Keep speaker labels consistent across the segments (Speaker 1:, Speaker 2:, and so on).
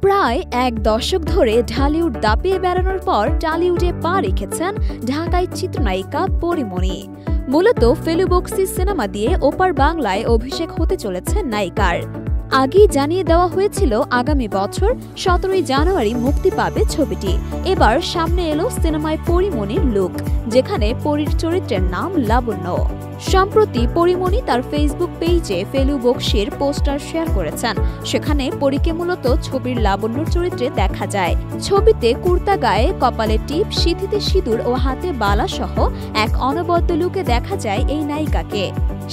Speaker 1: প্রায় এক দশক ধরে ঢালিউড দাপিয়ে বেড়ানোর পর টালিউডে পা রেখেছেন ঢাকায় চিত্রনায়িকা পরীমণি। মূলত ফেলু বক্সি সিনেমা দিয়ে ওপার বাংলায় অভিষেক হতে চলেছে নায়িকার। আগেই জানিয়ে দেওয়া হয়েছিল আগামী বছর 17 জানুয়ারি মুক্তি পাবে ছবিটি। এবার সামনে এলো সিনেমায় পরীমণির লুক, যেখানে পরীর চরিত্রের নাম লাবণ্য। সম্প্রতি পরীমণি তার ফেসবুক পেজে ফেলু বক্সির পোস্টার শেয়ার করেছেন। সেখানে পরীকে মূলত ছবির লাবণ্যর চরিত্রে দেখা যায়। ছবিতে কুর্তা গায়ে, কপালে টিপ, সিঁথিতে সিঁদুর ও হাতে বালা সহ এক অনবদ্য লুকে দেখা যায় এই নায়িকাকে।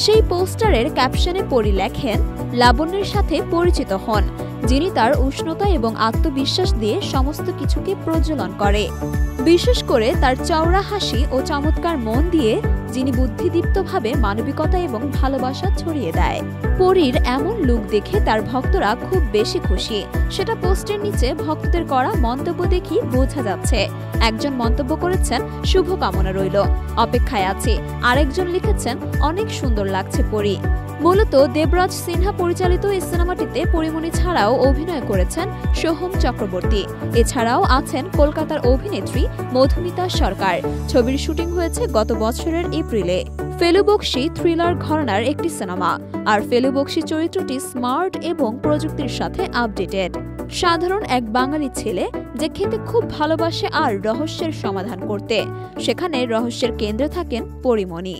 Speaker 1: সেই পোস্টারের ক্যাপশনে পরী লেখেন, লাবণ্যের সাথে পরিচিত হন, যিনি তার উষ্ণতা এবং আত্মবিশ্বাস দিয়ে সমস্ত কিছুকে প্রজ্বলন করে। বিশেষ করে তার চওড়া হাসি ও চমৎকার মন দিয়ে যিনি বুদ্ধিদীপ্তভাবে মানবিকতা এবং ভালোবাসা ছড়িয়ে দেয়। পরীর এমন লুক দেখে তার ভক্তরা খুব বেশি খুশি। সেটা পোস্টের নিচে ভক্তদের করা মন্তব্য দেখি বোঝা যাচ্ছে। একজন মন্তব্য করেছেন, শুভকামনা রইল, অপেক্ষায় আছি। আরেকজন লিখেছেন, অনেক সুন্দর লাগছে পরী। মূলত দেবরাজ সিনহা পরিচালিত এই সিনেমাটিতে পরীমণি ছাড়াও অভিনয় করেছেন সোহম চক্রবর্তী। এছাড়াও আছেন কলকাতার অভিনেত্রী মধুমিতা সরকার। ছবির শুটিং হয়েছে গত বছরের এপ্রিলে। ফেলু বক্সি থ্রিলার ঘরানার একটি সিনেমা, আর ফেলু বক্সি চরিত্রটি স্মার্ট এবং প্রযুক্তির সাথে আপডেটেড। সাধারণ এক বাঙালি ছেলে যে খেতে খুব ভালোবাসে আর রহস্যের সমাধান করতে, সেখানে রহস্যের কেন্দ্রে থাকেন পরীমণি।